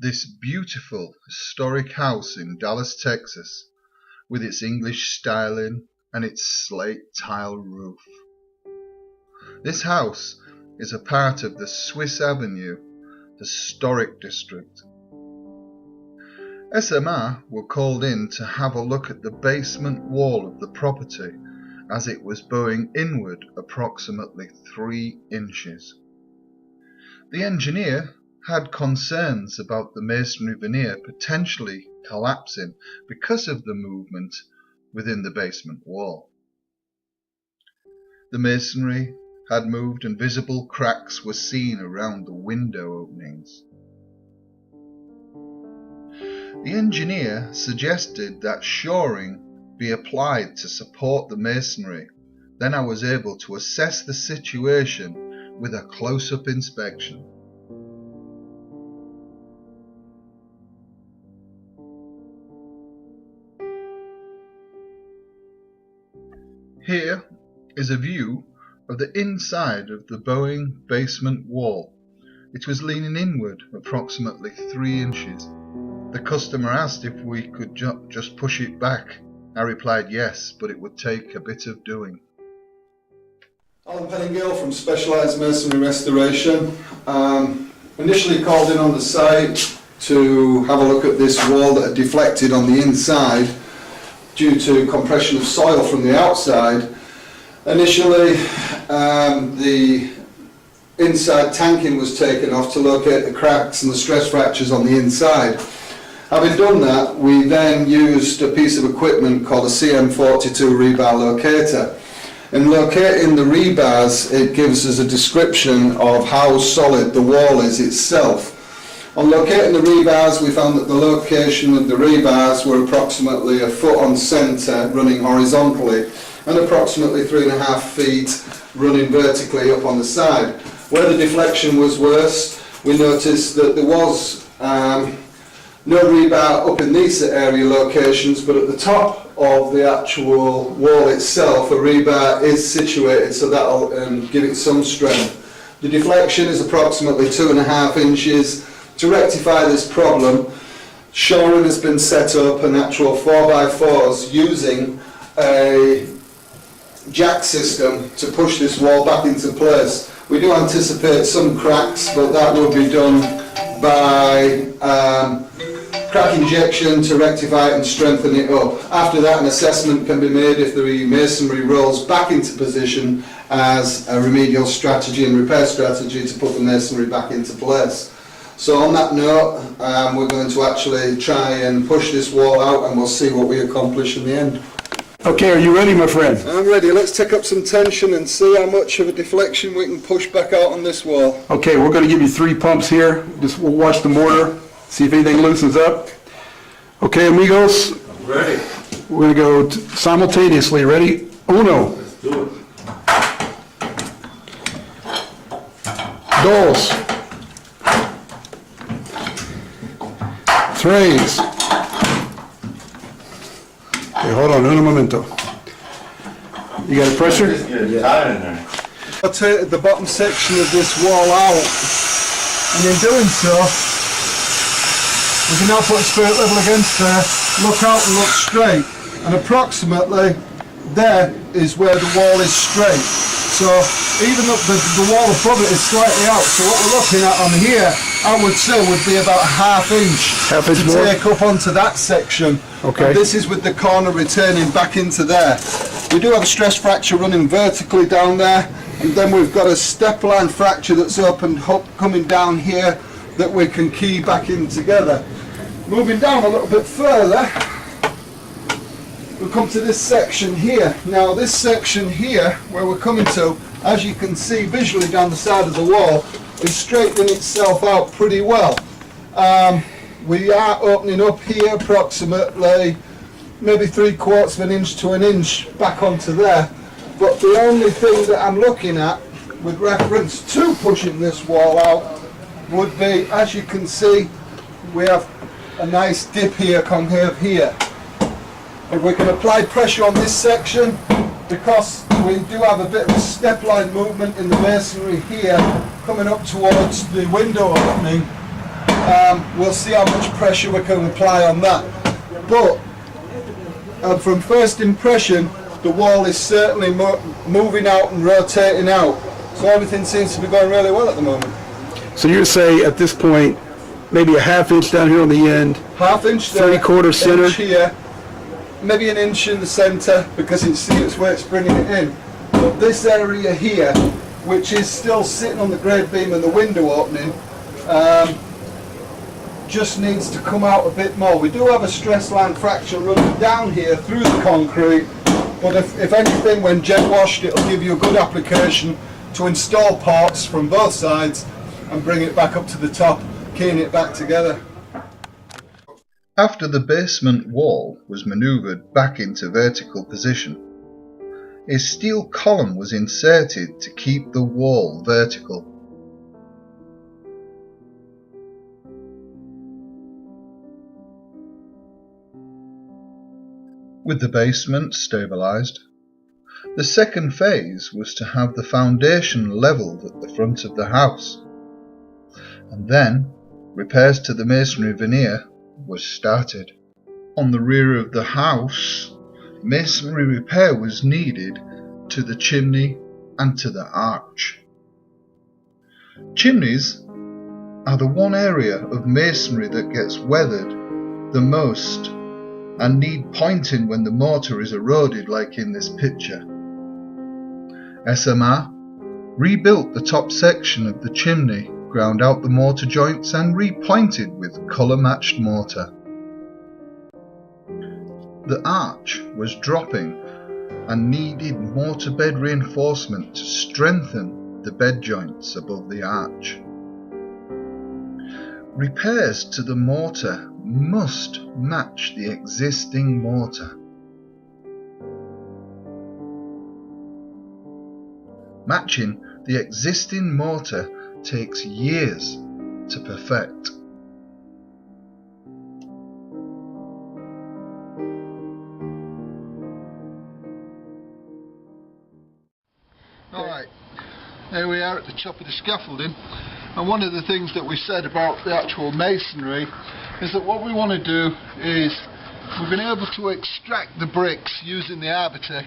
this beautiful historic house in Dallas, Texas, with its English styling and its slate tile roof. This house is a part of the Swiss Avenue Historic District. SMR were called in to have a look at the basement wall of the property as it was bowing inward approximately 3 inches. The engineer had concerns about the masonry veneer potentially collapsing because of the movement within the basement wall. The masonry had moved and visible cracks were seen around the window openings. The engineer suggested that shoring be applied to support the masonry. Then I was able to assess the situation with a close-up inspection. Here is a view of the inside of the bowing basement wall. It was leaning inward approximately 3 inches. The customer asked if we could just push it back. I replied yes, but it would take a bit of doing. Alan Penningill from Specialised Masonry Restoration. Initially called in on the site to have a look at this wall that had deflected on the inside due to compression of soil from the outside. Initially, the inside tanking was taken off to locate the cracks and the stress fractures on the inside. Having done that, we then used a piece of equipment called a CM42 rebar locator. In locating the rebars, it gives us a description of how solid the wall is itself. On locating the rebars, we found that the location of the rebars were approximately a foot on centre running horizontally and approximately 3.5 feet running vertically up on the side. Where the deflection was worse, we noticed that there was no rebar up in these area locations, but at the top of the actual wall itself a rebar is situated, so that'll give it some strength. The deflection is approximately 2.5 inches. To rectify this problem, shoring has been set up, an actual 4x4s using a jack system to push this wall back into place. We do anticipate some cracks, but that will be done by crack injection to rectify it and strengthen it up. After that, an assessment can be made if the masonry rolls back into position as a remedial strategy and repair strategy to put the masonry back into place. So on that note, we're going to actually try and push this wall out and we'll see what we accomplish in the end. Okay, are you ready, my friend? I'm ready. Let's take up some tension and see how much of a deflection we can push back out on this wall. Okay, we're going to give you 3 pumps here. Just we'll watch the mortar, see if anything loosens up. Okay, amigos? I'm ready. We're going to go simultaneously. Ready? Uno. Let's do it. Dos. Tres. Okay, hold on, un momento. You got a pressure? Just get it tight in there. I'll take the bottom section of this wall out, and in doing so, we can now put a spirit level against there, look out and look straight, and approximately there is where the wall is straight. So even though the wall above it is slightly out, so what we're looking at on here, I would say would be about ½ inch to more? take up onto that section. Okay. And this is with the corner returning back into there. We do have a stress fracture running vertically down there, and then we've got a step line fracture that's opened up coming down here that we can key back in together. Moving down a little bit further, we'll come to this section here. Now this section here, where we're coming to, as you can see visually down the side of the wall, is straightening itself out pretty well. We are opening up here approximately maybe 3/4 of an inch to 1 inch back onto there. But the only thing that I'm looking at with reference to pushing this wall out would be, as you can see, we have a nice dip here, concave here. If we can apply pressure on this section, because we do have a bit of a step line movement in the masonry here, coming up towards the window opening, We'll see how much pressure we can apply on that. But from first impression, the wall is certainly moving out and rotating out. So everything seems to be going really well at the moment. So you're saying at this point, maybe a ½ inch down here on the end, ½ inch there, 3/4 center, inch here, maybe an inch in the centre because it's where it's bringing it in. But this area here, which is still sitting on the grade beam and the window opening, just needs to come out a bit more. We do have a stress line fracture running down here through the concrete, but if anything, when jet washed, it'll give you a good application to install parts from both sides and bring it back up to the top, keying it back together. After the basement wall was manoeuvred back into vertical position, a steel column was inserted to keep the wall vertical. With the basement stabilised, the second phase was to have the foundation levelled at the front of the house, and then repairs to the masonry veneer was started. On the rear of the house, masonry repair was needed to the chimney and to the arch. Chimneys are the one area of masonry that gets weathered the most and need pointing when the mortar is eroded, like in this picture. SMR rebuilt the top section of the chimney, ground out the mortar joints and repointed with colour-matched mortar. The arch was dropping and needed mortar bed reinforcement to strengthen the bed joints above the arch. Repairs to the mortar must match the existing mortar. Matching the existing mortar takes years to perfect. Alright, here we are at the top of the scaffolding, and one of the things that we said about the actual masonry is that what we want to do is we've been able to extract the bricks using the Arbitec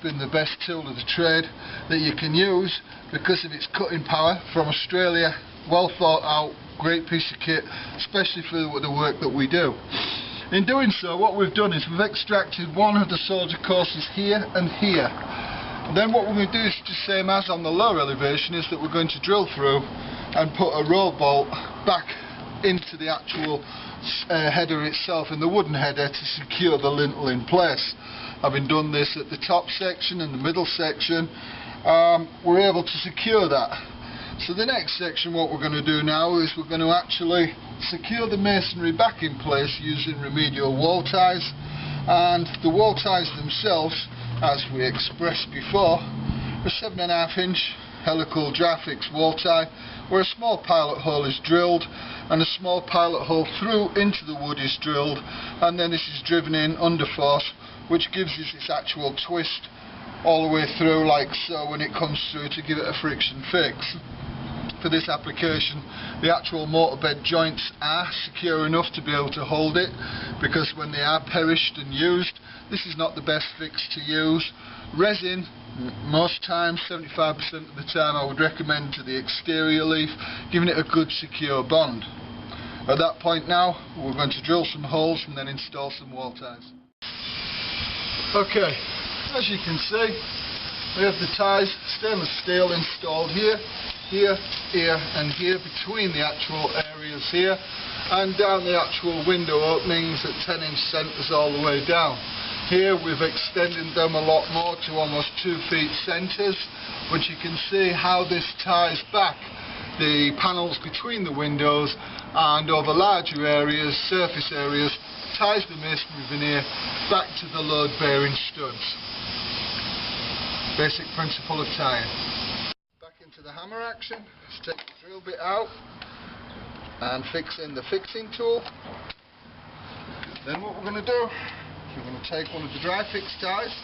being the best tool of the trade that you can use because of its cutting power, from Australia. Well thought out, great piece of kit, especially for the work that we do. In doing so, what we've done is we've extracted one of the solder courses here and here. Then what we're going to do is the same as on the lower elevation, is that we're going to drill through and put a roll bolt back into the actual header itself, in the wooden header, to secure the lintel in place. Having done this at the top section and the middle section, we're able to secure that. So the next section, what we're going to do now is we're going to actually secure the masonry back in place using remedial wall ties, and the wall ties themselves, as we expressed before, a 7.5 inch helical Drafix wall tie where a small pilot hole is drilled and a small pilot hole through into the wood is drilled, and then this is driven in under force, which gives us this actual twist all the way through, like so, when it comes through, to give it a friction fix. For this application, the actual mortar bed joints are secure enough to be able to hold it, because when they are perished and used, this is not the best fix to use. Resin, most times, 75% of the time, I would recommend to the exterior leaf, giving it a good secure bond. At that point now, we're going to drill some holes and then install some wall ties. Okay, as you can see, we have the ties, stainless steel, installed here, here, here and here, between the actual areas here, and down the actual window openings at 10-inch centres all the way down. Here we've extended them a lot more to almost 2 feet centres, but you can see how this ties back the panels between the windows, and over larger areas, surface areas, ties the masonry veneer back to the load bearing studs. Basic principle of tying. Back into the hammer action. Let's take the drill bit out and fix in the fixing tool. Then what we're going to do, we're going to take one of the dry fix ties,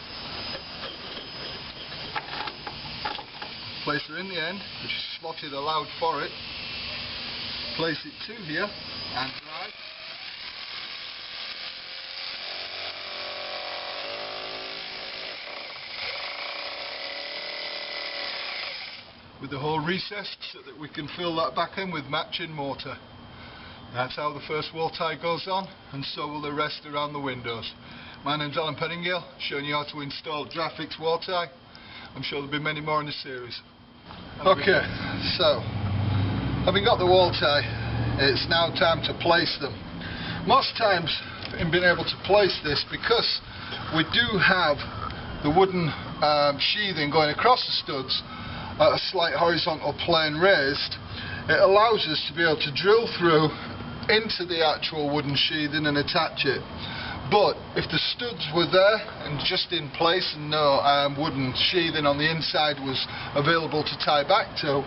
place her in the end, which is slotted allowed for it, place it to here and drive. With the hole recessed so that we can fill that back in with matching mortar. That's how the first wall tie goes on, and so will the rest around the windows. My name's Alan Pettingale, showing you how to install Graphics wall tie. I'm sure there'll be many more in the series. Okay, so having got the wall tie, it's now time to place them. Most times in being able to place this, because we do have the wooden sheathing going across the studs at a slight horizontal plane raised, it allows us to be able to drill through into the actual wooden sheathing and attach it. But if the studs were there and just in place and no wooden sheathing on the inside was available to tie back to,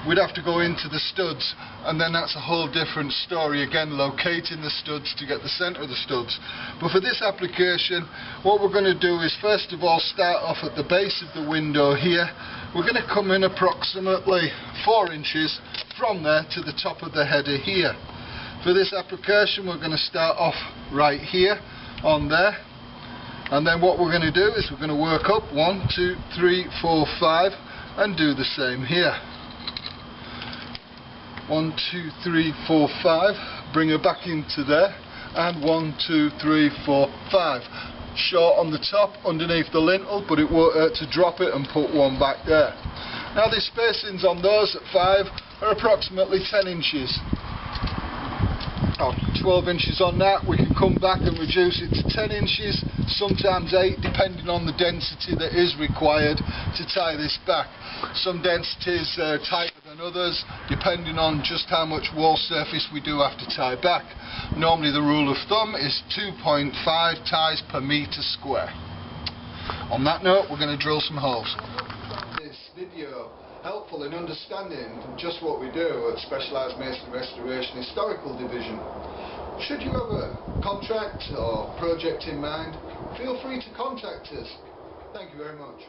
we'd have to go into the studs, and then that's a whole different story again, locating the studs to get the centre of the studs. But for this application, what we're going to do is first of all start off at the base of the window here. We're going to come in approximately 4 inches from there to the top of the header here. For this application, we're going to start off right here on there, and then what we're going to do is we're going to work up 1, 2, 3, 4, 5 and do the same here. 1, 2, 3, 4, 5, bring her back into there, and 1, 2, 3, 4, 5. Short on the top underneath the lintel, but it won't hurt to drop it and put one back there. Now the spacings on those at 5 are approximately 10 inches. 12 inches on that, we can come back and reduce it to 10 inches, sometimes 8, depending on the density that is required to tie this back. Some densities are tighter than others, depending on just how much wall surface we do have to tie back. Normally the rule of thumb is 2.5 ties per metre square. On that note, we're going to drill some holes. This video helpful in understanding just what we do at Specialised Masonry Restoration Historical Division. Should you have a contract or project in mind, feel free to contact us. Thank you very much.